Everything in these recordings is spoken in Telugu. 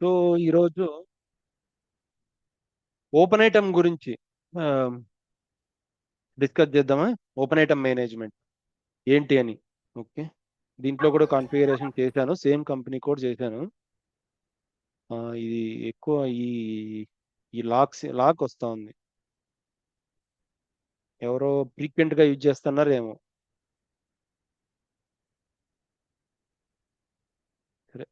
సో ఈరోజు ఓపెన్ ఐటమ్ గురించి డిస్కస్ చేద్దామా? ఓపెన్ ఐటమ్ మేనేజ్మెంట్ ఏంటి అని. ఓకే, దీంట్లో కూడా కాన్ఫిగరేషన్ చేశాను, సేమ్ కంపెనీ కోడ్ చేశాను. ఇది ఎక్కువ ఈ ఈ లాక్ వస్తా ఉంది, ఎవరో ఫ్రీక్వెంట్ గా యూజ్ చేస్తున్నారేమో. సరే,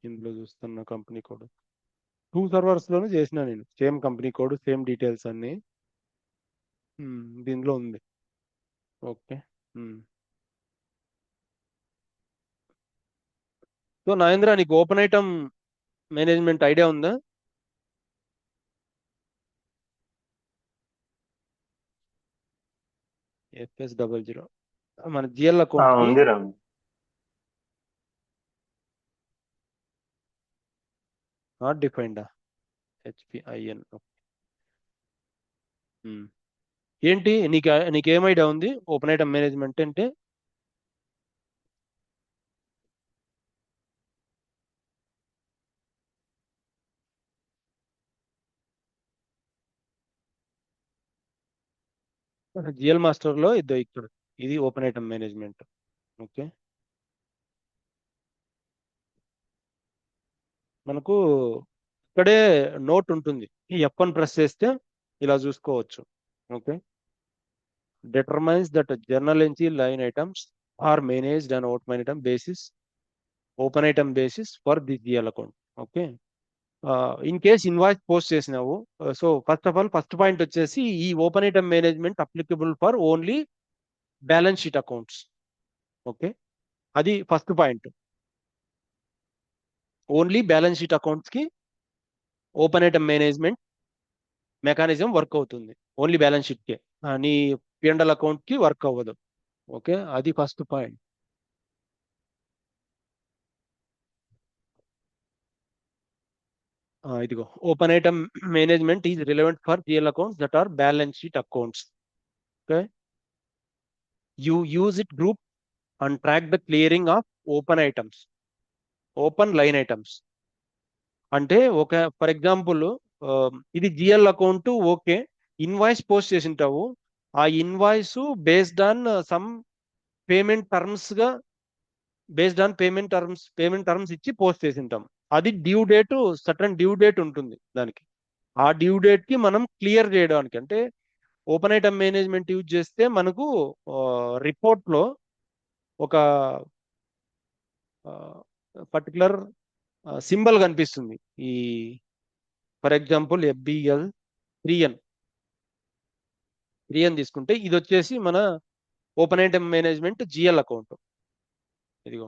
ఇందులో చూస్తున్న కంపెనీ కోడ్ 2 సర్వర్స్ లోనే చేసిన నేను, same company code same details అన్ని దీనిలో ఉంది. ఓకే. సో నాగేంద్ర, నీకు ఓపెన్ ఐటమ్ మేనేజ్మెంట్ ఐడియా ఉందా? FS00 మన జిఎల్ అకౌంట్ కి ఉంది రవి. Not defined. HPIN. ఏంటి నీకేం ఐడియా ఉంది ఓపెన్ ఐటమ్ మేనేజ్మెంట్ అంటే? జిఎల్ మాస్టర్ లో ఇక్కడ ఇది ఓపెన్ ఐటమ్ మేనేజ్మెంట్. ఓకే, మనకు ఇక్కడే నోట్ ఉంటుంది, ఈ F1 ప్రెస్ చేస్తే ఇలా చూసుకోవచ్చు. Okay, determines that journal entry line items are managed on open item basis for the GL account. Okay, in case invoice post చేసినావు, so first of all first point వచ్చేసి ఈ open item management applicable for only balance sheet accounts. Okay, అది first point. Only balance sheet accounts కి open item management mechanism work అవుతుంది, ఓన్లీ బ్యాలెన్స్ షీట్ కే. నీ పిఎండల్ అకౌంట్ కి వర్క్ అవ్వదు. ఓకే, అది ఫస్ట్ పాయింట్. ఇదిగో, open item management is relevant for GL accounts that are balance sheet accounts. Okay, you use it group and track the clearing of open items, open line items. అంటే ఒక ఫర్ ఎగ్జాంపుల్, ఇది GL account. Okay, invoice post చేసింటావు, ఆ invoice based on some payment terms గా, పేమెంట్ టర్మ్స్ ఇచ్చి పోస్ట్ చేసింటాం. అది due date, certain due date ఉంటుంది దానికి. ఆ డ్యూ డేట్ కి మనం క్లియర్ చేయడానికి అంటే ఓపెన్ ఐటమ్ మేనేజ్మెంట్ యూజ్ చేస్తే మనకు రిపోర్ట్ లో ఒక పర్టికులర్ సింబల్ కనిపిస్తుంది. ఈ for example FBL 3N 3N తీసుకుంటే ఇది వచ్చేసి మన open item management GL account. ఇదిగో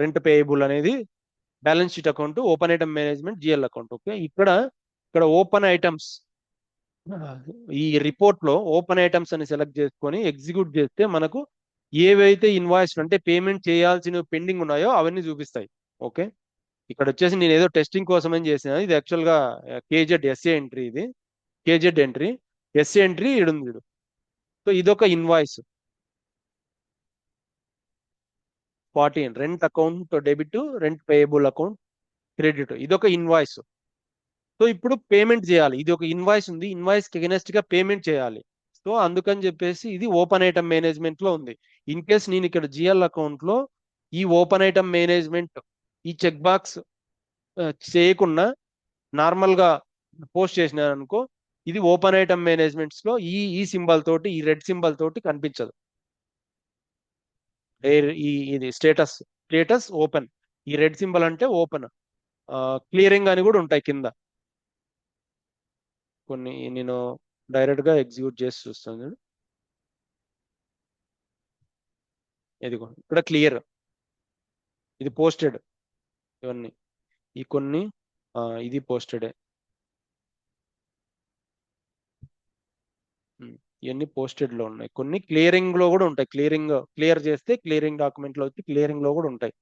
రెంట్ పేయబుల్ అనేది balance sheet account, open item management GL account. Okay, ఇక్కడ ఓపెన్ ఐటమ్స్, ఈ రిపోర్ట్ లో ఓపెన్ ఐటమ్స్ అని సెలెక్ట్ చేసుకొని ఎగ్జిక్యూట్ చేస్తే మనకు ఏవైతే ఇన్వాయిస్ అంటే పేమెంట్ చేయాల్సిన పెండింగ్ ఉన్నాయో అవన్నీ చూపిస్తాయి. ఓకే, ఇక్కడ వచ్చేసి నేను ఏదో టెస్టింగ్ కోసం అని చేసిన, ఇది యాక్చువల్ గా కేజెడ్ ఎస్ఏ ఎంట్రీ. ఇది కేజెడ్ ఎంట్రీ, ఎస్ఏ ఎంట్రీ ఇడుంది. సో ఇదొక invoice 14 rent account debit, rent payable account credit, ఇదొక ఇన్వాయిస్. సో ఇప్పుడు పేమెంట్ చేయాలి, ఇది ఒక ఇన్వాయిస్ ఉంది, ఇన్వాయిస్ కి అగెనెస్ట్ గా పేమెంట్ చేయాలి. సో అందుకని చెప్పేసి ఇది ఓపెన్ ఐటమ్ మేనేజ్మెంట్ లో ఉంది. ఇన్ కేస్ నేను ఇక్కడ జిఎల్ అకౌంట్ లో ఈ ఓపెన్ ఐటమ్ మేనేజ్మెంట్ ఈ చెక్ బాక్స్ చేయకుండా నార్మల్ గా పోస్ట్ చేసినాను అనుకో, ఇది ఓపెన్ ఐటమ్ మేనేజ్మెంట్స్ లో ఈ ఈ సింబల్ తోటి, ఈ రెడ్ సింబల్ తోటి కనిపించదు. ఇది స్టేటస్ ఓపెన్, ఈ రెడ్ సింబల్ అంటే ఓపెన్. క్లియరింగ్ అని కూడా ఉంటాయి కింద కొన్ని. నేను డైరెక్ట్ గా ఎగ్జిక్యూట్ చేసి చూస్తాను చూడు. ఇదిగో ఇక్కడ క్లియర్, ఇది పోస్టెడ్. ఇవన్నీ ఈ కొన్ని ఇది పోస్టెడే. ఇవన్నీ పోస్టెడ్ లో ఉన్నాయి, కొన్ని క్లియరింగ్ లో కూడా ఉంటాయి. క్లియర్ చేస్తే క్లియరింగ్ డాక్యుమెంట్ లో వచ్చి క్లియరింగ్ లో కూడా ఉంటాయి.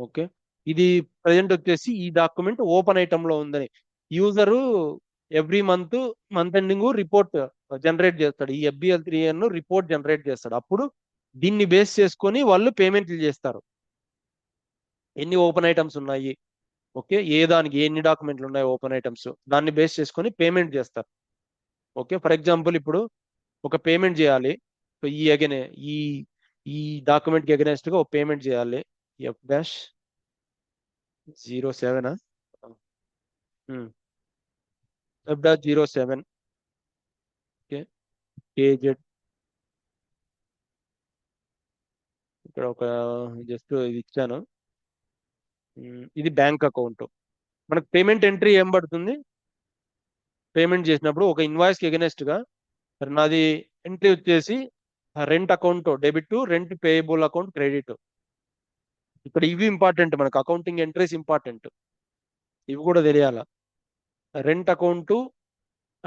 ఓకే, ఇది ప్రజెంట్ వచ్చేసి ఈ డాక్యుమెంట్ ఓపెన్ ఐటమ్ లో ఉందని user every month ending report generate చేస్తాడు. ఈ FBL 3N రిపోర్ట్ జనరేట్ చేస్తాడు. అప్పుడు దీన్ని బేస్ చేసుకొని వాళ్ళు పేమెంట్లు చేస్తారు. ఎన్ని ఓపెన్ ఐటమ్స్ ఉన్నాయి, ఓకే, ఏ దానికి ఎన్ని డాక్యుమెంట్లు ఉన్నాయి ఓపెన్ ఐటమ్స్, దాన్ని బేస్ చేసుకొని పేమెంట్ చేస్తారు. ఓకే, ఫర్ ఎగ్జాంపుల్ ఇప్పుడు ఒక పేమెంట్ చేయాలి. సో ఈ అగైన్ ఈ ఈ డాక్యుమెంట్ కి అగెనెస్ట్ గా ఒక పేమెంట్ చేయాలి. F-07 F-07 ఓకే, KZ ఇక్కడ ఒక జస్ట్ ఇది ఇచ్చాను. ఇది బ్యాంక్ అకౌంట్. మనకు పేమెంట్ ఎంట్రీ ఏం పడుతుంది? పేమెంట్ చేసినప్పుడు ఒక ఇన్వాయిస్ కి ఎగనెస్ట్ గా నాది ఎంట్రీ వచ్చేసి rent account debit, rent payable account credit. ఇక్కడ ఇవి ఇంపార్టెంట్, మనకు అకౌంటింగ్ ఎంట్రీస్ ఇంపార్టెంట్, ఇవి కూడా తెలియాల. రెంట్ అకౌంట్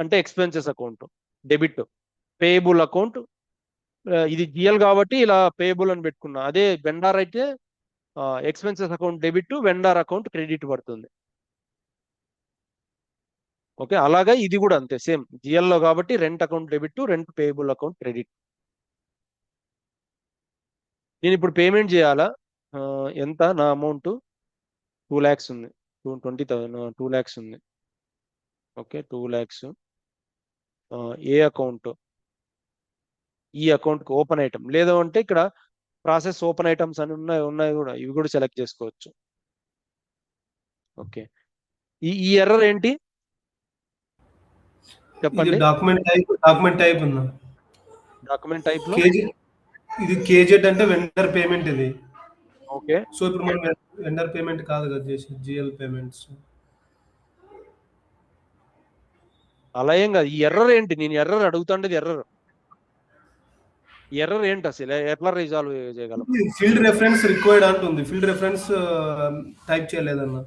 అంటే expenses account debit, payable account ఇది జిఎల్ కాబట్టి ఇలా పేయబుల్ అని పెట్టుకున్నా. అదే వెండార్ అయితే expenses account debit, vendor account credit పడుతుంది. ఓకే, అలాగా ఇది కూడా అంతే సేమ్ జిఎల్లో కాబట్టి rent account debit, rent payable account credit. నేను ఇప్పుడు పేమెంట్ చేయాలా? ఎంత నా అమౌంట్? 2 lakhs ఉంది, 20,000 2 lakhs ఉంది. Okay 2 lakhs. ఏ అకౌంట్? ఈ అకౌంట్ కి ఓపెన్ ఐటమ్ లేదు అంటే ఇక్కడ ప్రాసెస్ ఓపెన్ ఐటమ్స్ అని ఉన్నాయి కూడా, ఇవి కూడా సెలెక్ట్ చేసుకోవచ్చు. ఓకే, ఈ ఎర్రర్ ఏంటి చెప్పండి? డాక్యుమెంట్ టైప్ ఉందా? డాక్యుమెంట్ టైప్ లో ఇది కేజెడ్ అంటే వెండర్ పేమెంట్ ఇది. ఓకే, సో ఇప్పుడు మనం వెండర్ పేమెంట్ కాదు కదా చేసి జిఎల్ పేమెంట్స్. అలా ఏం కాదు. ఈ ఎర్రర్ ఏంటి? నేను ఎర్రర్ అడుగుతాండేది ఎర్రర్ ఏంటి అసలు? ఎట్లా రిజాల్వ్ చేయగలం? ఫీల్డ్ రెఫరెన్స్ రిక్వైర్డ్ అంటుంది, ఫీల్డ్ రెఫరెన్స్ టైప్ చేయలేదన్న.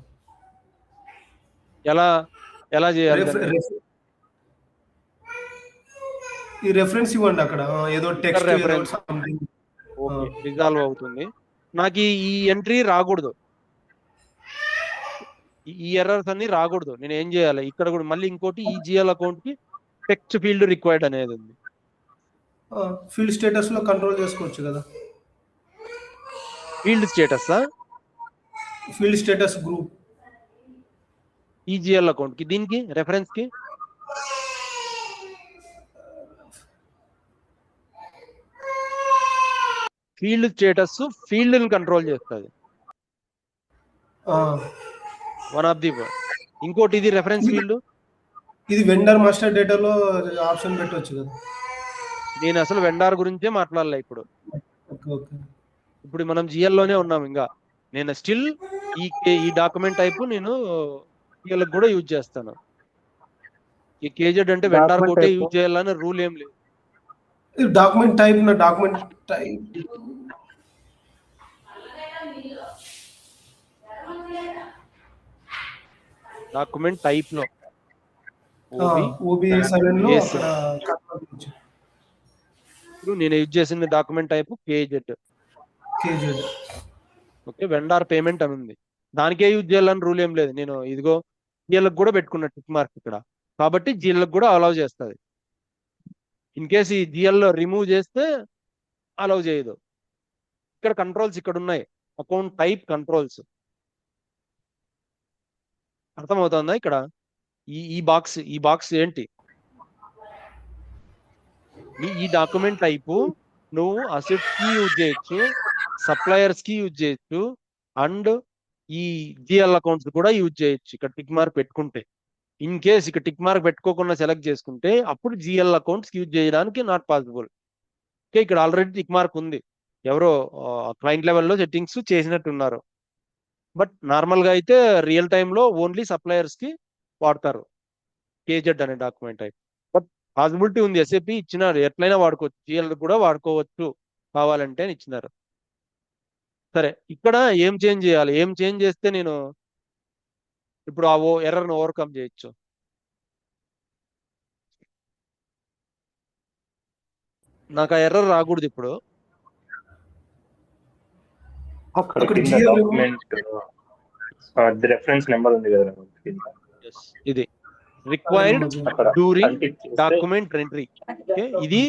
ఎలా చేయాలి? ఈ రెఫరెన్స్ ఇవ్వండి అక్కడ, ఏదో టెక్స్ట్ రెఫరెన్స్ రిజాల్వ్ అవుతుంది. నాకు ఈ ఎంట్రీ రాకూడదు, ఈ ఎర్రర్స్ అన్ని రాకూడదు. నేను ఏం చేయాలి? ఇక్కడ కూడా మళ్ళీ ఇంకోటి ఈ జిఎల్ అకౌంట్ కి టెక్స్ట్ ఫీల్డ్ రిక్వైర్డ్ అనేది ఉంది. ఫీల్డ్ స్టేటస్ లో కంట్రోల్ చేసుకోవచ్చు కదా. Field status field status group ఈజిఎల్ అకౌంట్ కి, దీనికి రెఫరెన్స్ కి ఫీల్డ్ స్టేటస్ ఫీల్డ్ ని కంట్రోల్ చేస్తుంది, వన్ ఆఫ్ ది. ఇంకోటి ఇది రెఫరెన్స్ ఫీల్డ్, ఇది వెండర్ మాస్టర్ డేటాలో ఆప్షన్ పెట్టవచ్చు కదా. నేను అసలు వెండార్ గురించే మాట్లాడలే ఇప్పుడు. ఇప్పుడు మనం జిఎల్ లోనే ఉన్నాం. ఇంకా నేను స్టిల్ ఈ డాక్యుమెంట్ టైప్ నేను జిఎల్ కూడా యూజ్ చేస్తాను. ఈ కేజెడ్ అంటే వెండార్ కోటే యూజ్ చేయాలని రూల్ ఏం లేదు. డాక్యుమెంట్ టైప్ డాక్యుమెంట్ టైప్ లో నేను యూజ్ చేసిన document type KZ. Okay, vendor payment అని ఉంది, దానికే యూజ్ చేయాలని రూల్ ఏం లేదు. నేను ఇదిగో జిఎల్కి కూడా పెట్టుకున్న టిక్ మార్క్ ఇక్కడ, కాబట్టి జిఎల్కి కూడా అలౌ చేస్తుంది. ఇన్ కేసు ఈ జిఎల్ రిమూవ్ చేస్తే అలౌ చేయదు. ఇక్కడ కంట్రోల్స్ ఇక్కడ ఉన్నాయి, అకౌంట్ టైప్ కంట్రోల్స్. అర్థమవుతుందా? ఇక్కడ ఈ బాక్స్ ఏంటి? ఈ డాక్యుమెంట్ టైపు నువ్వు అసెట్స్ కి యూజ్ చేయొచ్చు, సప్లయర్స్ కి యూజ్ చేయొచ్చు, అండ్ ఈ జిఎల్ అకౌంట్స్ కూడా యూజ్ చేయొచ్చు. ఇక్కడ టిక్ మార్క్ పెట్టుకుంటే, ఇన్ కేస్ ఇక్కడ టిక్ మార్క్ పెట్టుకోకుండా సెలెక్ట్ చేసుకుంటే అప్పుడు జిఎల్ అకౌంట్స్ యూజ్ చేయడానికి నాట్ పాసిబుల్. ఓకే, ఇక్కడ ఆల్రెడీ టిక్ మార్క్ ఉంది, ఎవరో క్లయింట్ లెవెల్లో సెట్టింగ్స్ చేసినట్టున్నారు. బట్ నార్మల్ గా అయితే రియల్ టైంలో ఓన్లీ సప్లయర్స్ కి వాడతారు కేజెడ్ అనే డాక్యుమెంట్ టైప్. బట్ పాసిబిలిటీ ఉంది, ఎస్ఏపి ఇచ్చినారు, ఎట్లయినా వాడుకోవచ్చు, జిఎల్ కూడా వాడుకోవచ్చు కావాలంటే అని ఇచ్చినారు. సరే, ఇక్కడ ఏం చేంజ్ చేయాలి? ఏం చేంజ్ చేస్తే నేను ఇప్పుడు ఆ ఎర్రర్ని ఓవర్కమ్ చేయొచ్చు? నాకు ఆ ఎర్రర్ రాకూడదు ఇప్పుడు. రెఫరెన్స్ నెంబర్ ఉంది కదా, ఇది required during document entry. Okay, ఇది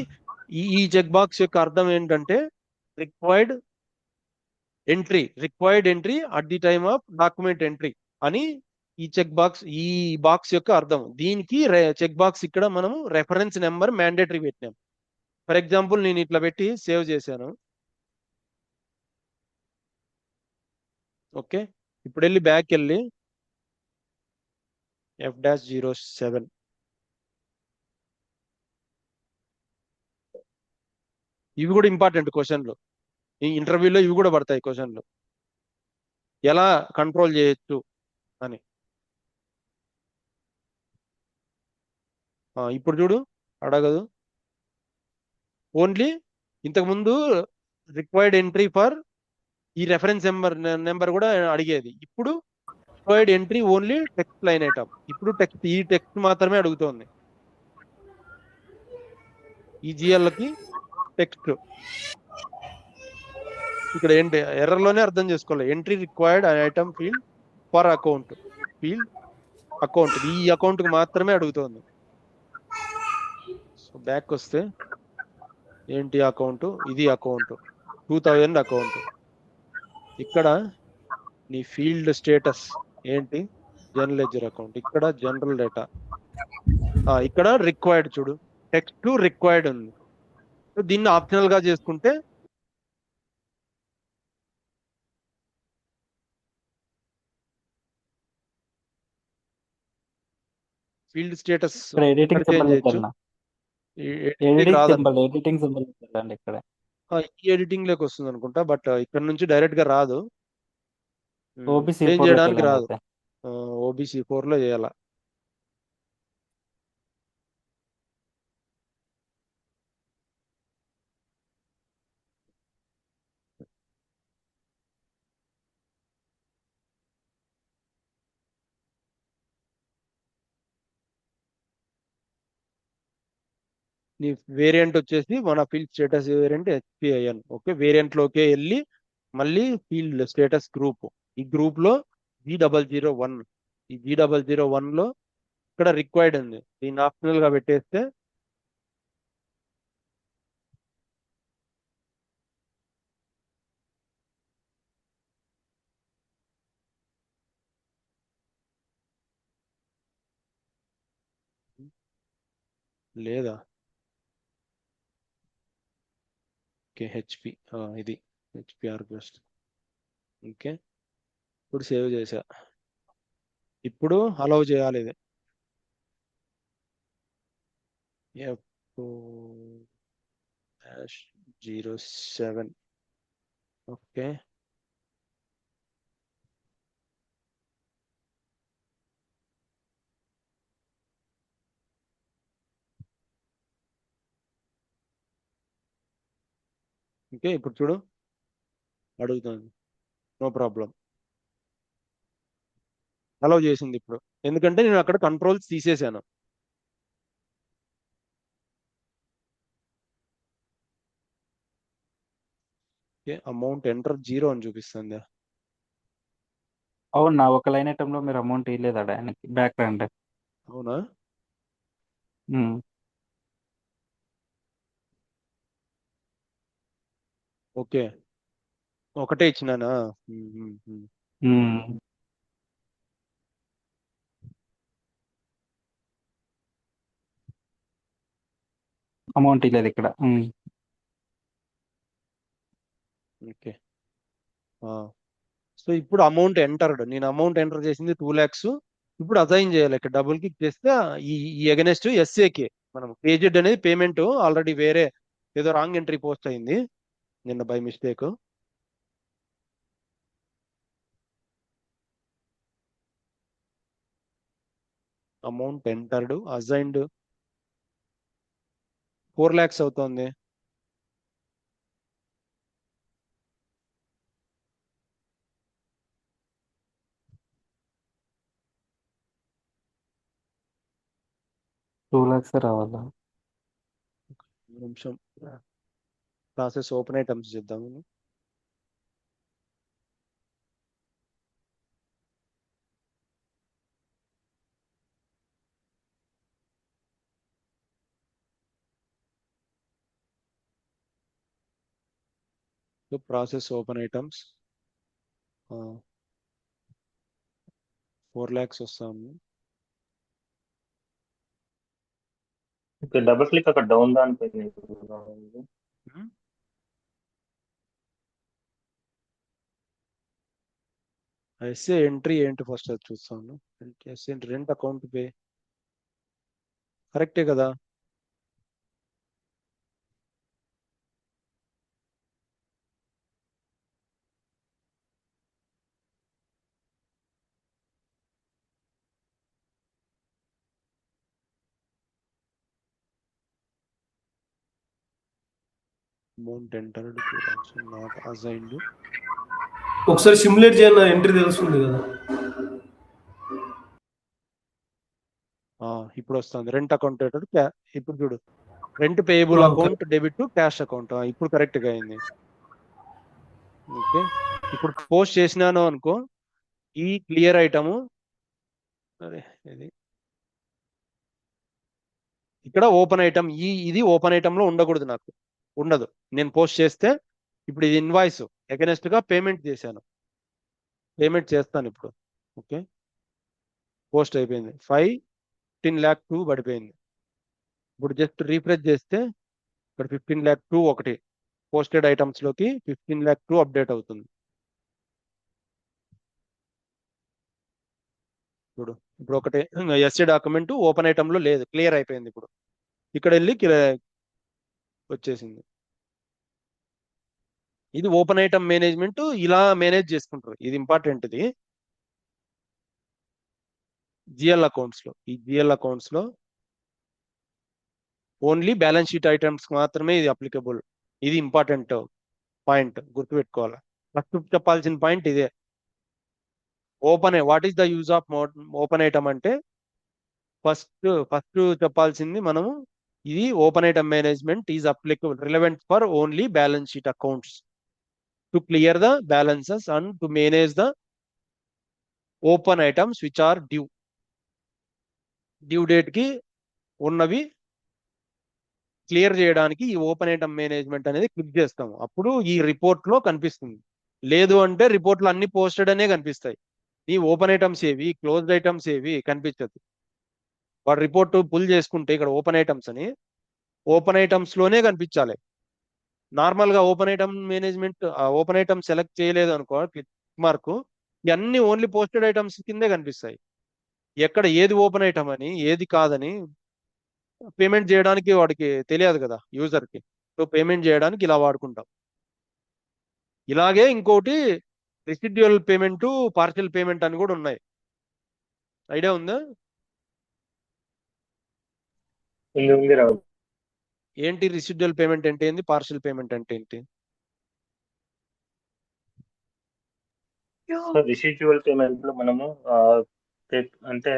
ఈ చెక్ బాక్స్ యొక్క అర్థం ఏంటంటే required entry at the time of document entry అని ఈ బాక్స్ యొక్క అర్థం. దీనికి చెక్ బాక్స్ ఇక్కడ మనము రెఫరెన్స్ నెంబర్ మ్యాండేటరీ పెట్టినాం. ఫర్ ఎగ్జాంపుల్ నేను ఇట్లా పెట్టి సేవ్ చేశాను. ఓకే, ఇప్పుడు వెళ్ళి బ్యాక్ వెళ్ళి F-07 ఇవి కూడా ఇంపార్టెంట్ క్వశ్చన్లు. ఈ ఇంటర్వ్యూలో ఇవి కూడా పడతాయి క్వశ్చన్లు, ఎలా కంట్రోల్ చేయొచ్చు అని. ఇప్పుడు చూడు, అడగదు. ఓన్లీ ఇంతకుముందు రిక్వైర్డ్ ఎంట్రీ ఫర్ ఈ రెఫరెన్స్ నెంబర్ కూడా అడిగేది. ఇప్పుడు required entry only text line item. ఇప్పుడు ఈ టెక్స్ట్ మాత్రమే అడుగుతోంది. ఈ జిఎల్కి టెక్స్ట్ ఇక్కడ ఏంటి ఎర్రర్లోనే అర్థం చేసుకోవాలి. Entry required item field for account ఈ అకౌంట్ కి మాత్రమే అడుగుతోంది. సో బ్యాక్ వస్తే ఏంటి అకౌంట్, ఇది అకౌంట్ 2000 అకౌంట్. ఇక్కడ నీ ఫీల్డ్ స్టేటస్ ఏంటి, జనరల్ లెడ్జర్ అకౌంట్. ఇక్కడ జనరల్ డేటా, ఇక్కడ రిక్వైర్డ్ చూడు, టెక్స్ట్ రిక్వైర్డ్ ఉంది. సో దీన్ని ఆప్షనల్ గా చేసుకుంటే ఫీల్డ్ స్టేటస్ ఇక్కడ ఎక్కడ ఎడిటింగ్ చేంజ్ సింబల్ చేయొచ్చు. పెట్టాలన్నా ఎడిటింగ్ రాదండి. ఎడిటింగ్ సింబల్ పెట్టాలండి ఇక్కడ. ఈ ఎడిటింగ్ లోకి వస్తుంది అనుకుంటా, బట్ ఇక్కడ నుంచి డైరెక్ట్ గా రాదు. ఓబీసీ చేంజ్ 4 చేయడానికి పెట్టాలండి రాదు. అయితే. ఓబీసీ 4 లో చేయాల. నీ వేరియంట్ వచ్చేసి మన field status variant HPIN. Okay, variant లోకి వెళ్ళి మళ్ళీ ఫీల్డ్ స్టేటస్ గ్రూప్, ఈ గ్రూప్ లో G001, ఈ G001 లో ఇక్కడ రిక్వైర్డ్ ఉంది. దీన్ని ఆప్షనల్ గా పెట్టేస్తే లేదా ఓకే హెచ్పి, ఇది హెచ్పిఆర్ బెస్ట్. ఓకే, ఇప్పుడు సేవ్ చేసా. ఇప్పుడు అలౌ చేయాలి ఇది. F-07. ఓకే, ఓకే ఇప్పుడు చూడు అడుగుతుంది, నో ప్రాబ్లం, అలౌ చేసింది ఇప్పుడు. ఎందుకంటే నేను అక్కడ కంట్రోల్స్ తీసేసాను. ఓకే, అమౌంట్ ఎంటర్ 0 అని చూపిస్తుంది. అవునా, ఒక లైన్ ఐటమ్ లో మీరు అమౌంట్ ఇవ్వలేదా ఆయనకి బ్యాక్ రండి. అవునా, ఓకే ఒకటే ఇచ్చినానా. అమౌంట్ ఇవ్వలేదు ఇక్కడ. ఓకే, సో ఇప్పుడు అమౌంట్ ఎంటర్డ్, నేను అమౌంట్ ఎంటర్ చేసింది 2 lakhs. ఇప్పుడు అసైన్ చేయాలి. ఇక్కడ డబుల్ క్లిక్ చేస్తే ఈ అగెనెస్ట్ ఎస్ఏకే మనం పేజెడ్ అనేది పేమెంట్ ఆల్రెడీ వేరే ఏదో రాంగ్ ఎంట్రీ పోస్ట్ అయింది నిన్న by mistake. Amount entered assigned 4 lakhs అవుతుంది. టూ లాక్స్ రావాలా? నిమిషం, ప్రాసెస్ ఓపెన్ ఐటమ్స్ చేద్దాము. So process open items 4 lakhs వస్తాము. డబుల్ క్లిక్ అక్కడ డౌన్ దానిపైన ఎస్ఏ ఎంట్రీ ఏంటి ఫస్ట్ అది చూస్తాను. ఎస్ఏ రెంట్ అకౌంట్ పే కరెక్టే కదా. Amount entered not assigned. ఒకసారి సిమ్యులేట్ చేయన్న ఎంట్రీ తెలుస్తుంది కదా. ఇప్పుడు వస్తుంది రెంట్ అకౌంట్. ఇప్పుడు చూడు rent payable account debit to cash account. ఇప్పుడు కరెక్ట్ గా అయింది. ఓకే ఇప్పుడు పోస్ట్ చేసినాను అనుకో, ఈ క్లియర్ ఐటము అదే ఇది ఇక్కడ ఓపెన్ ఐటమ్, ఇది ఓపెన్ ఐటమ్ లో ఉండకూడదు, నాకు ఉండదు. నేను పోస్ట్ చేస్తే ఇప్పుడు ఇది ఇన్వాయిస్ అగెనెస్ట్ గా పేమెంట్ చేశాను, పేమెంట్ చేస్తాను ఇప్పుడు. ఓకే పోస్ట్ అయిపోయింది. 15 lakh 2 పడిపోయింది. ఇప్పుడు జస్ట్ రీఫ్రెష్ చేస్తే ఇక్కడ 15 lakh 2 ఒకటి పోస్టెడ్ ఐటమ్స్ లోకి 15 lakh 2 అప్డేట్ అవుతుంది. ఇప్పుడు ఒకటి ఎస్ఏ డాక్యుమెంట్ ఓపెన్ ఐటమ్ లో లేదు, క్లియర్ అయిపోయింది. ఇప్పుడు ఇక్కడ వెళ్ళి వచ్చేసింది. ఇది ఓపెన్ ఐటమ్ మేనేజ్మెంట్ ఇలా మేనేజ్ చేసుకుంటారు. ఇది ఇంపార్టెంట్. ఇది జిఎల్ అకౌంట్స్ లో, ఈ జిఎల్ అకౌంట్స్ లో ఓన్లీ బ్యాలెన్స్ షీట్ ఐటమ్స్ మాత్రమే ఇది అప్లికబుల్. ఇది ఇంపార్టెంట్ పాయింట్, గుర్తుపెట్టుకోవాలి. ఫస్ట్ చెప్పాల్సిన పాయింట్ ఇదే. What is the use of open item అంటే ఫస్ట్ చెప్పాల్సింది మనము, ఇది open item management is applicable relevant for only balance sheet accounts to clear the balances and to manage the open items which are due date కి ఉన్నవి క్లియర్ చేయడానికి ఈ ఓపెన్ ఐటమ్ మేనేజ్మెంట్ అనేది క్లిక్ చేస్తాము. అప్పుడు ఈ రిపోర్ట్ లో కనిపిస్తుంది. లేదు అంటే రిపోర్ట్లు అన్ని పోస్టెడ్ అనే కనిపిస్తాయి. ఈ ఓపెన్ ఐటమ్స్ ఏవి, క్లోజ్డ్ ఐటమ్స్ ఏవి కనిపించదు. వాడు రిపోర్ట్ పుల్ చేసుకుంటే ఇక్కడ ఓపెన్ ఐటమ్స్ అని ఓపెన్ ఐటమ్స్ లోనే కనిపించాలి. నార్మల్ గా open item management open item select చేయలేదు అనుకో, క్లిక్ మార్క్, ఇవన్నీ ఓన్లీ పోస్టెడ్ ఐటమ్స్ కిందే కనిపిస్తాయి. ఎక్కడ ఏది ఓపెన్ ఐటమ్ అని ఏది కాదని పేమెంట్ చేయడానికి వాడికి తెలియదు కదా, యూజర్ కి. సో పేమెంట్ చేయడానికి ఇలా వాడుకుంటాం. ఇలాగే ఇంకోటి రెసిడ్యువల్ పేమెంట్, పార్షియల్ పేమెంట్ అని కూడా ఉన్నాయి. ఐడియా ఉందా? ఉంది రావు. ఏంటి రెసిడ్యువల్ పేమెంట్ అంటే ఏంటి, పార్షియల్ పేమెంట్ అంటే ఏంటి? సో రిసిడ్యువల్ పేమెంట్ లో మనము అంటే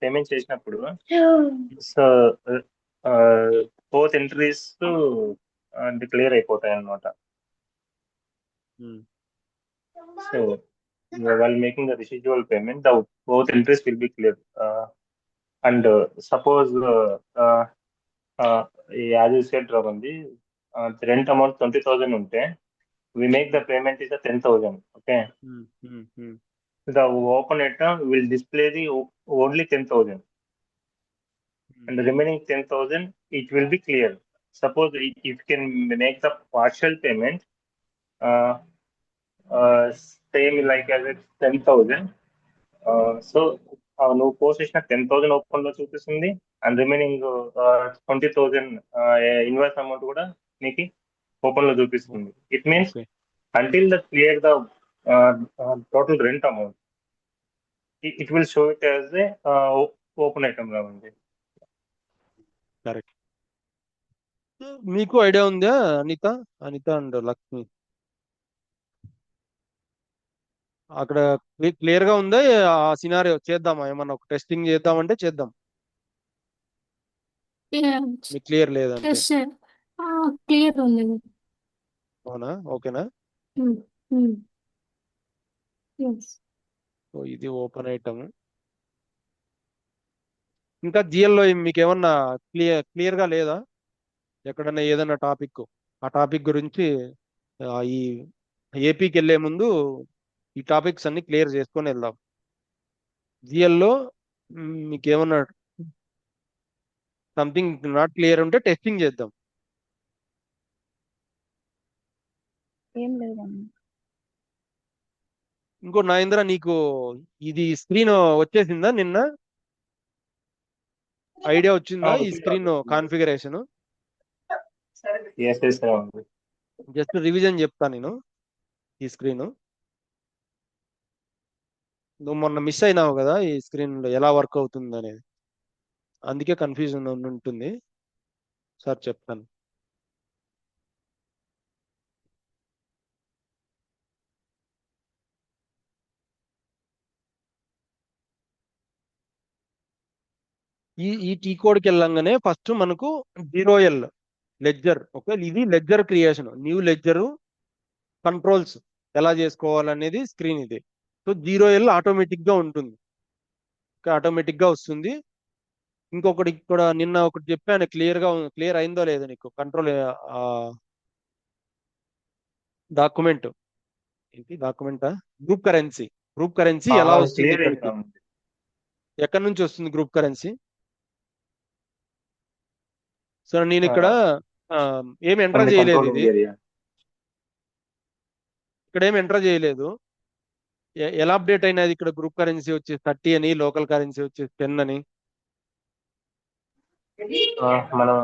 పేమెంట్ చేసినప్పుడు సో బోత్ ఎంట్రీస్ క్లియర్ అయిపోతాయి అన్నమాట. So while making the residual payment, the both entries will be clear. And suppose as you said, Ravandi, the rent amount 20,000 unte, we make the payment is a 10,000. Okay. The open item will display the only 10,000, and the remaining 10,000 it will be clear. Suppose if you can make the partial payment, same like as it's 10,000. So నువ్వు పోస్ట్ చేసిన 10,000 ఓపెన్ లో చూపిస్తుంది, అండ్ రిమైనింగ్ 20,000 ఇన్వాయిస్ అమౌంట్ కూడా నీకు ఓపెన్ లో చూపిస్తుంది. It means until the clear the total rent amount, it will show it as a open item లా ఉంది. కరెక్ట్. మీకు ఐడియా ఉందా అనిత అండ్ లక్ష్మి? అక్కడ క్లియర్ గా ఉందా? ఆ సినారియో చేద్దామా, ఏమన్నా ఒక టెస్టింగ్ చేద్దామంటే చేద్దాం. మీకు క్లియర్ లేదంటే క్లియర్ ఉంది. అవునా? ఓకేనా? సో ఇది ఓపెన్ ఐటమ్. ఇంకా జిఎల్లో మీకు ఏమన్నా క్లియర్ గా లేదా? ఎక్కడన్నా ఏదన్నా టాపిక్, ఆ టాపిక్ గురించి ఈ ఏపీకి వెళ్ళే ముందు ఈ టాపిక్స్ అన్ని క్లియర్ చేసుకొని వెళ్దాం. జిఎల్లో మీకు ఏమన్నా సంథింగ్ నాట్ క్లియర్ ఉంటే టెస్టింగ్ చేద్దాం. ఏం లేదమ్మా. ఇంకో నాగేంద్ర, నీకు ఇది స్క్రీన్ వచ్చేసిందా నిన్న? ఐడియా వచ్చిందా ఈ స్క్రీన్ కాన్ఫిగరేషన్? ఎస్ ఎస్ ఉంది. జస్ట్ రివిజన్ చెప్తా నేను. ఈ స్క్రీన్ నువ్వు మొన్న మిస్ అయినావు కదా, ఈ స్క్రీన్ లో ఎలా వర్క్ అవుతుంది అనేది, అందుకే కన్ఫ్యూజన్ ఉంటుంది. సార్ చెప్తాను. ఈ టీ కోడ్కి వెళ్ళంగానే ఫస్ట్ మనకు 0L లెడ్జర్. ఓకే, ఇది ledger creation, new ledger controls ఎలా చేసుకోవాలనేది స్క్రీన్ ఇది. సో 0L ఆటోమేటిక్ గా ఉంటుంది, ఆటోమేటిక్ గా వస్తుంది. ఇంకొకటి ఇక్కడ నిన్న ఒకటి చెప్పాను, క్లియర్ అయిందో లేదో నీకు కంట్రోల్ డాక్యుమెంట్. ఏంటి డాక్యుమెంటా? గ్రూప్ కరెన్సీ ఎలా వస్తుంది క్లియర్ ఇక్కడికి? ఎక్కడి నుంచి వస్తుంది గ్రూప్ కరెన్సీ? సో నేను ఇక్కడ ఏం ఎంటర్ చేయలేదు, ఇది ఇక్కడ ఏం ఎంటర్ చేయలేదు. ఎలా అప్డేట్ అయినది? ఇక్కడ గ్రూప్ కరెన్సీ వచ్చేసి 30 అని, లోకల్ కరెన్సీ వచ్చేసి 10 అని. మనం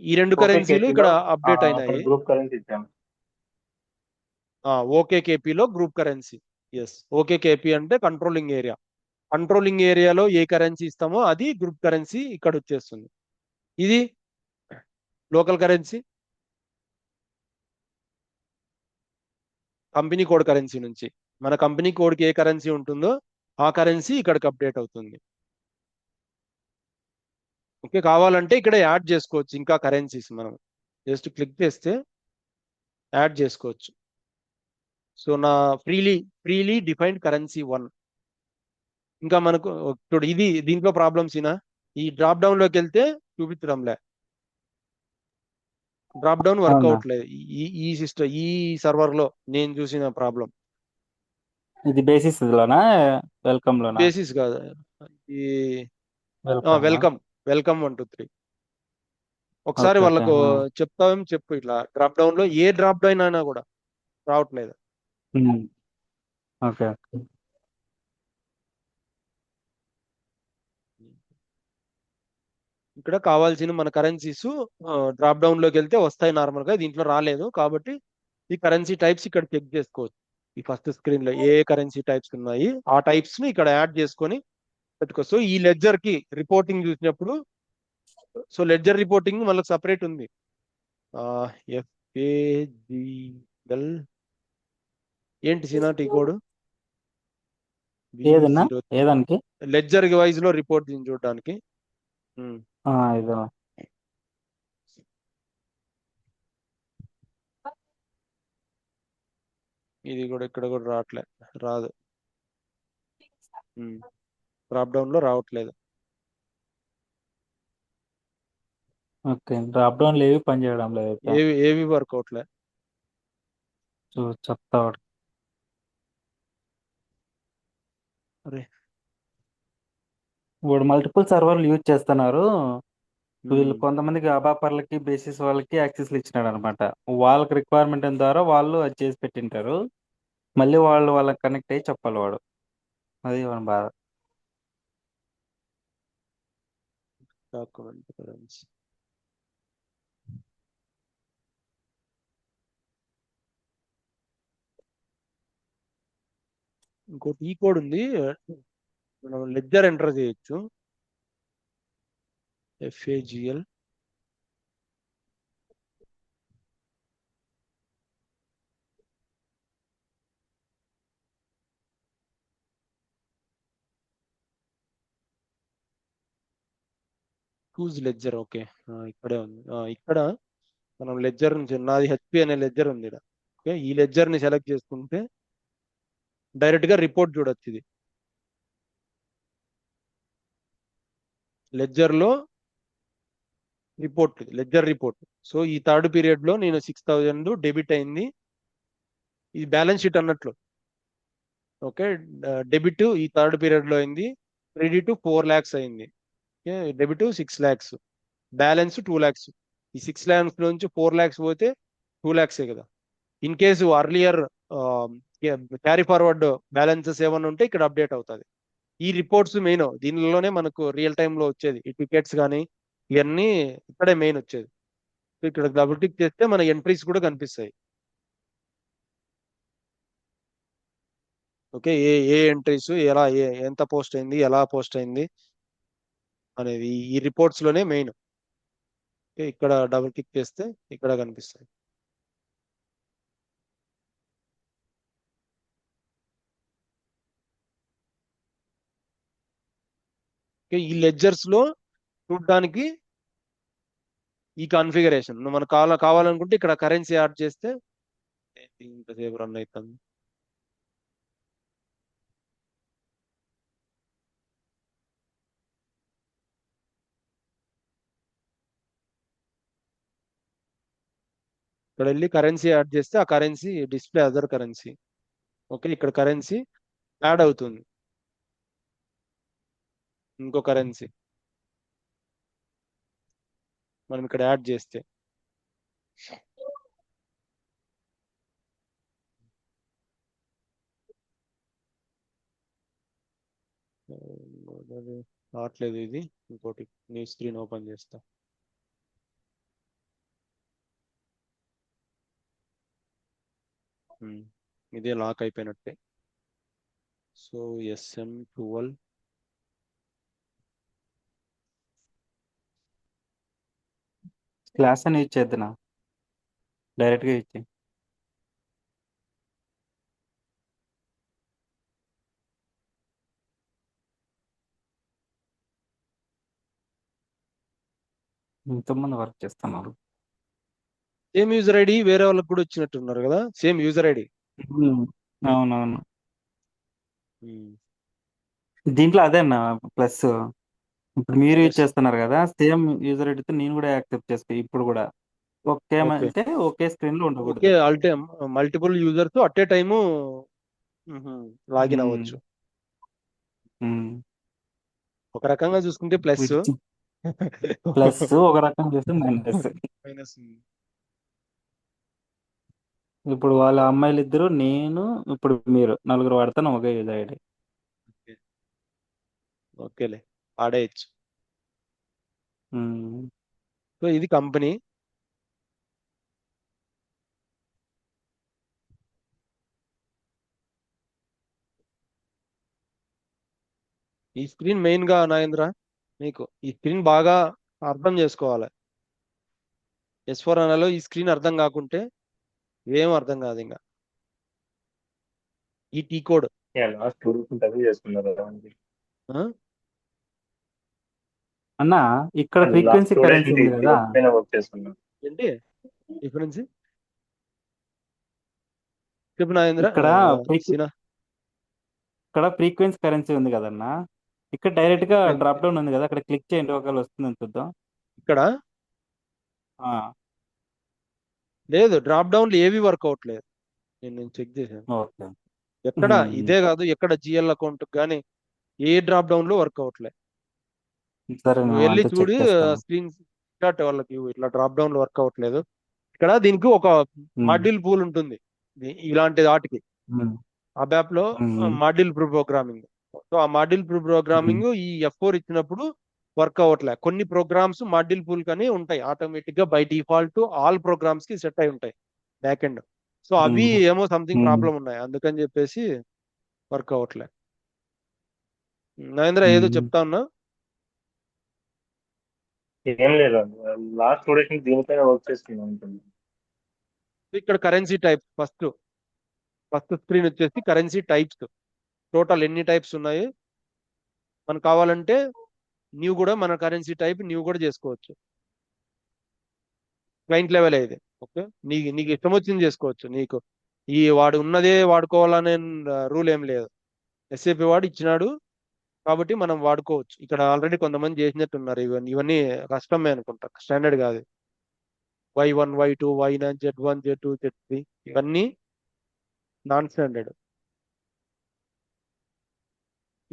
ఈ రెండు కరెన్సీలు ఇక్కడ అప్డేట్ అయినాయి. గ్రూప్ కరెన్సీ ఇచ్చాం. ఓకేకేపీలో గ్రూప్ కరెన్సీ. ఎస్, ఓకేకేపీ అంటే కంట్రోలింగ్ ఏరియా. కంట్రోలింగ్ ఏరియాలో ఏ కరెన్సీ ఇస్తామో అది గ్రూప్ కరెన్సీ ఇక్కడ వచ్చేస్తుంది. ఇది local currency, company code currency నుంచి మన కంపెనీ కోడ్కి ఏ కరెన్సీ ఉంటుందో ఆ కరెన్సీ ఇక్కడికి అప్డేట్ అవుతుంది. ఓకే, కావాలంటే ఇక్కడ యాడ్ చేసుకోవచ్చు ఇంకా కరెన్సీస్. మనం జస్ట్ క్లిక్ చేస్తే యాడ్ చేసుకోవచ్చు. సో నా ఫ్రీలీ డిఫైన్డ్ కరెన్సీ 1. ఇంకా మనకు ఇప్పుడు ఇది దీంట్లో ప్రాబ్లమ్స్ ఇనా, ఈ డ్రాప్ డౌన్ లోకి వెళ్తే చూపించడంలే, డ్రాప్ డౌన్ వర్క్ అవట్లేదు ఈ సిస్టమ్, ఈ సర్వర్ లో నేను చూసిన ప్రాబ్లం. ఇది బేసిస్ లోనా వెల్కమ్ లోనా? బేసిస్ కాదు, ఈ వెల్కమ్. వెల్కమ్ 1 2 3. ఒకసారి వాళ్ళకు చెప్తావేం చెప్పు, ఇట్లా డ్రాప్ డౌన్ లో ఏ డ్రాప్ డౌన్ అయినా కూడా రావట్లేదు. ఓకే. ఇక్కడ కావాల్సిన మన కరెన్సీస్ డ్రాప్ డౌన్ లోకి వెళ్తే వస్తాయి నార్మల్ గా, దీంట్లో రాలేదు కాబట్టి ఈ కరెన్సీ టైప్స్ ఇక్కడ చెక్ చేసుకోవచ్చు. ఈ ఫస్ట్ స్క్రీన్ లో ఏ కరెన్సీ టైప్స్ ఉన్నాయి ఆ టైప్స్ ని ఇక్కడ యాడ్ చేసుకొని పెట్టుకోవచ్చు. సో ఈ లెడ్జర్ కి రిపోర్టింగ్ చూసినప్పుడు, సో లెడ్జర్ రిపోర్టింగ్ మనకు సపరేట్ ఉంది. FAGL ఏంటి సినాటి కోడ్? ఏదానికి? లెడ్జర్ వైజ్ లో రిపోర్ట్ చూడడానికి. ఇదో ఇది కూడా ఇక్కడ కూడా రాదు, డ్రాప్ డౌన్ లో రావట్లేదు. ఓకే, డ్రాప్ డౌన్ ఏవి పని చేయడం లేదు. ఏవి వర్క్ అవట్లే. చెప్తా. అరే ఇప్పుడు మల్టిపుల్ సర్వర్లు యూజ్ చేస్తున్నారు వీళ్ళు. కొంతమందికి అబాపర్లకి బేసిస్ వాళ్ళకి యాక్సెస్లు ఇచ్చినాడు అనమాట. వాళ్ళకి రిక్వైర్మెంట్ ద్వారా వాళ్ళు అది చేసి పెట్టింటారు. మళ్ళీ వాళ్ళకి కనెక్ట్ అయ్యి చెప్పాలి వాడు. అది మన బాధ. డాక్యుమెంట్ కరెన్సీ ఇంకోటి ఈ కోడ్ ఉంది, మనం లెడ్జర్ ఎంటర్ చేయొచ్చు. FAGL choose ledger. ఓకే, ఇక్కడే ఉంది. ఇక్కడ మనం లెడ్జర్ నుంచి, నాది HP అనే లెడ్జర్ ఉంది ఇక్కడ. ఓకే, ఈ లెడ్జర్ ని సెలెక్ట్ చేసుకుంటే డైరెక్ట్ గా రిపోర్ట్ చూడొచ్చు. ఇది లెడ్జర్ లో రిపోర్ట్, లెడ్జర్ రిపోర్ట్. సో ఈ థర్డ్ పీరియడ్ లో నేను 6000 డెబిట్ అయింది, ఇది బ్యాలెన్స్ షీట్ అన్నట్లు. ఓకే, డెబిట్ ఈ థర్డ్ పీరియడ్ లో అయింది, క్రెడిట్ 4 lakhs అయింది. Okay, debit 6 lakhs, balance 2 lakhs. ఈ 6 lakhs నుంచి 4 lakhs పోతే 2 lakhs కదా. In case earlier carry forward balances ఏమన్నా ఉంటే ఇక్కడ అప్డేట్ అవుతుంది. ఈ రిపోర్ట్స్ మెయిన్, దీనిలోనే మనకు రియల్ టైమ్ లో వచ్చేది. ఈ టికెట్స్ కానీ ఇవన్నీ ఇక్కడే మెయిన్ వచ్చేది. సో ఇక్కడ డబుల్ టిక్ చేస్తే మన ఎంట్రీస్ కూడా కనిపిస్తాయి. ఓకే, ఏ ఏ ఎంట్రీస్ ఎలా ఎంత పోస్ట్ అయింది, ఎలా పోస్ట్ అయింది అనేది ఈ రిపోర్ట్స్ లోనే మెయిన్. ఓకే, ఇక్కడ డబుల్ క్లిక్ చేస్తే ఇక్కడ కనిపిస్తాయి. ఓకే, ఈ లెడ్జర్స్ లో చూడడానికి ఈ కాన్ఫిగరేషన్ మనకు కావాలనుకుంటే ఇక్కడ కరెన్సీ యాడ్ చేస్తే ఇంతసేపు రన్ అవుతుంది. ఇక్కడ వెళ్ళి కరెన్సీ యాడ్ చేస్తే ఆ currency display other currency. Okay, ఇక్కడ కరెన్సీ యాడ్ అవుతుంది, ఇంకో కరెన్సీ మనం ఇక్కడ యాడ్ చేస్తే. రావట్లేదు ఇది, ఇంకోటి న్యూ స్క్రీన్ ఓపెన్ చేస్తా. ఇదే లాక్ అయిపోయినట్టే. సో SM12 క్లాస్ అని యూజ్ చేద్దాం, డైరెక్ట్గా యూజ్ చేయి. ఇంతమంది వర్క్ చేస్తున్నారు. సేమ్ యూజర్ ఐడి వేరే వాళ్ళకి కూడా వచ్చినట్టున్నారు కదా, సేమ్ యూజర్ ఐడి. అవునవును, దీంట్లో అదేనా ప్లస్. ఇప్పుడు మీరు యూజ్ చేస్తున్నారు కదా, సేమ్ యూజర్ ఐడితో నేను కూడా యాక్సెప్ట్ చేసుకో. ఇప్పుడు కూడా ఒకే ఓకే అంటే ఒకే స్క్రీన్ లో ఓకే, ఉండకూడదు. Multiple users at a time login అవ్వచ్చు. ఒక రకంగా చూసుకుంటే ప్లస్, ప్లస్ ఒక రకం చూస్తే మైనస్. మైనస్. ఇప్పుడు వాళ్ళ అమ్మాయిలు ఇద్దరు, నేను, ఇప్పుడు మీరు నలుగురు వాడతాను ఒకే యూజర్ ఐడి. ఓకేలే, ఆడేయచ్చు. సో ఇది కంపెనీ. ఈ స్క్రీన్ మెయిన్ గా నాగేంద్ర, మీకు ఈ స్క్రీన్ బాగా అర్థం చేసుకోవాలి. S4HANAలో ఈ స్క్రీన్ అర్థం కాకుంటే ఏం అర్థం కాదు ఇంకా. ఈ టీ కోడ్ లాస్ట్ 2 days అదే చేస్తున్నారు అన్న, ఇక్కడ లాస్ట్ ఫ్రీక్వెన్సీ 2 days కరెన్సీ ఉంది కదా, పైన వర్క్ చేస్తున్నారు. ఏంటి డిఫరెన్స్ చెప్పు నాగేంద్ర. ఇక్కడ సీనా ఇక్కడ ఫ్రీక్వెన్సీ కరెన్సీ ఉంది కదన్న, ఇక్కడ డైరెక్ట్ గా డ్రాప్ డౌన్ ఉంది కదా, అక్కడ క్లిక్ చేయండి, ఒకవేళ వస్తుందని చూద్దాం. ఇక్కడ ఆ, లేదు, డ్రాప్ డౌన్ ఏవి వర్క్ అవట్లేదు. నేను చెక్ చేశాను. ఓకే. ఎక్కడ ఇదే కాదు, ఎక్కడ జిఎల్ అకౌంట్ కానీ ఏ డ్రాప్ డౌన్ లో వర్క్ అవట్లేదు. సరే, నువ్వు వెళ్ళి చూడి స్క్రీన్ షాట్ వాళ్ళకి ఇట్లా డ్రాప్ డౌన్ లో వర్క్ అవ్వట్లేదు. ఇక్కడ దీనికి ఒక మాడ్యూల్ పూల్ ఉంటుంది ఇలాంటి వాటికి. ఆ యాప్ లో మాడ్యూల్ ప్రోగ్రామింగ్. సో ఆ మాడ్యూల్ ప్రోగ్రామింగ్ ఈ F4 ఇచ్చినప్పుడు వర్క్ అవ్వట్లే. కొన్ని ప్రోగ్రామ్స్ మాడ్యూల్ పూల్ కానీ ఉంటాయి, ఆటోమేటిక్ గా బై డిఫాల్ట్ ఆల్ ప్రోగ్రామ్స్ కి సెట్ అయి ఉంటాయి బ్యాక్ ఎండ్. సో అవి ఏమో సంథింగ్ ప్రాబ్లం ఉన్నాయి, అందుకని చెప్పేసి వర్క్ అవ్వట్లే. నరేంద్ర ఏదో చెప్తా ఉన్నా. ఏం లేదు, లాస్ట్ 2 days దీనిపైన వర్క్ చేస్తున్నాం. ఇక్కడ కరెన్సీ టైప్ ఫస్ట్ స్క్రీన్ వచ్చేసి కరెన్సీ టైప్స్. టోటల్ ఎన్ని టైప్స్ ఉన్నాయి మనకు కావాలంటే న్యూ కూడా, మన కరెన్సీ టైప్ న్యూ కూడా చేసుకోవచ్చు. క్లయింట్ లెవెల్ ఇది. ఓకే, నీకు ఇష్టం వచ్చింది చేసుకోవచ్చు. నీకు ఈ వాడు ఉన్నదే వాడుకోవాలనే రూల్ ఏం లేదు. SAP వాడు ఇచ్చినాడు కాబట్టి మనం వాడుకోవచ్చు. ఇక్కడ ఆల్రెడీ కొంతమంది చేసినట్టున్నారు. ఇవన్నీ కష్టమే అనుకుంటా, స్టాండర్డ్ కాదు. Y1 Y2 Y9 Z1 Z2 Z3 ఇవన్నీ నాన్ స్టాండర్డ్.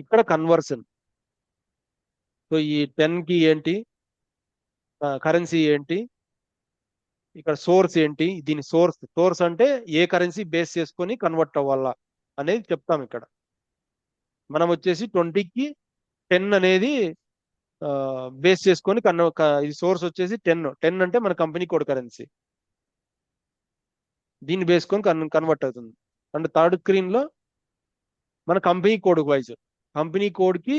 ఇక్కడ కన్వర్షన్. సో ఈ 10 కి ఏంటి, కరెన్సీ ఏంటి, ఇక్కడ సోర్స్ ఏంటి, దీని సోర్స్ అంటే ఏ కరెన్సీ బేస్ చేసుకొని కన్వర్ట్ అవ్వాలా అనేది చెప్తాం. ఇక్కడ మనం వచ్చేసి 20కి 10 అనేది బేస్ చేసుకొని ఇది సోర్స్ వచ్చేసి 10 అంటే మన కంపెనీ కోడ్ కరెన్సీ, దీన్ని బేసుకొని కన్వర్ట్ అవుతుంది. అండ్ థర్డ్ స్క్రీన్ లో మన company code wise, company code కి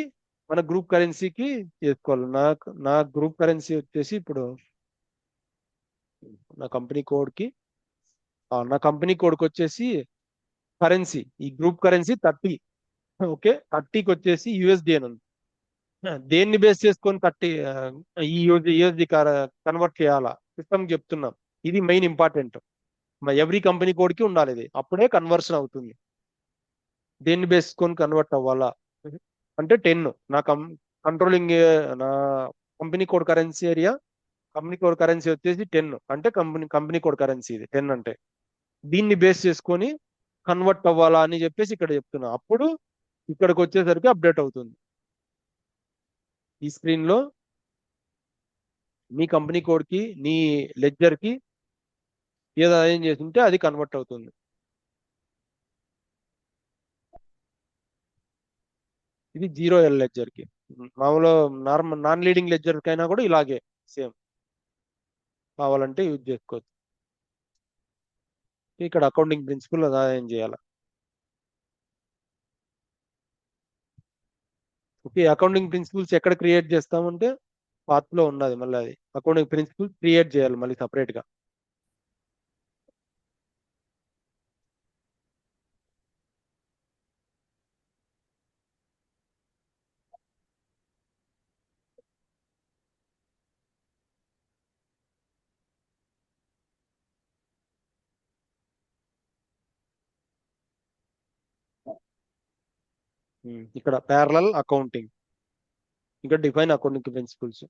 మన గ్రూప్ కరెన్సీకి చేసుకోవాలి. నా గ్రూప్ కరెన్సీ వచ్చేసి ఇప్పుడు నా కంపెనీ కోడ్కి వచ్చేసి కరెన్సీ, ఈ గ్రూప్ కరెన్సీ 30. ఓకే, 30కి వచ్చేసి యుఎస్డి అని ఉంది. దేన్ని బేస్ చేసుకొని 30 ఈ యుఎస్డి కన్వర్ట్ చేయాలా సిస్టమ్ చెప్తున్నాం. ఇది మెయిన్ ఇంపార్టెంట్. ఎవ్రీ కంపెనీ కోడ్కి ఉండాలి ఇది, అప్పుడే కన్వర్షన్ అవుతుంది. దేన్ని బేస్ చేసుకొని కన్వర్ట్ అవ్వాలా అంటే 10 నా కంట్రోలింగ్ నా company code currency area, company code currency వచ్చేసి 10 అంటే కంపెనీ కోడ్ కరెన్సీ ఇది 10 అంటే దీన్ని బేస్ చేసుకొని కన్వర్ట్ అవ్వాలా అని చెప్పేసి ఇక్కడ చెప్తున్నా. అప్పుడు ఇక్కడికి వచ్చేసరికి అప్డేట్ అవుతుంది. ఈ స్క్రీన్ లో మీ కంపెనీ కోడ్ కి నీ లెడ్జర్ కి ఏదో ఏం చేస్తుంటే అది కన్వర్ట్ అవుతుంది. ఇది 0L లెడ్జర్ కి. మామూలు నాన్ లీడింగ్ లెడ్జర్ కైనా కూడా ఇలాగే సేమ్, కావాలంటే యూజ్ చేసుకోవచ్చు. ఇక్కడ అకౌంటింగ్ ప్రిన్సిపల్ ఏం చేయాలి. ఓకే, అకౌంటింగ్ ప్రిన్సిపల్స్ ఎక్కడ క్రియేట్ చేస్తామంటే పాత్ లో ఉన్నది. మళ్ళీ అది అకౌంటింగ్ ప్రిన్సిపల్ క్రియేట్ చేయాలి మళ్ళీ సపరేట్ గా. ఇక్కడ ప్యారలల్ అకౌంటింగ్, ఇక్కడ డిఫైన్ అకౌంటింగ్ ప్రిన్సిపల్స్.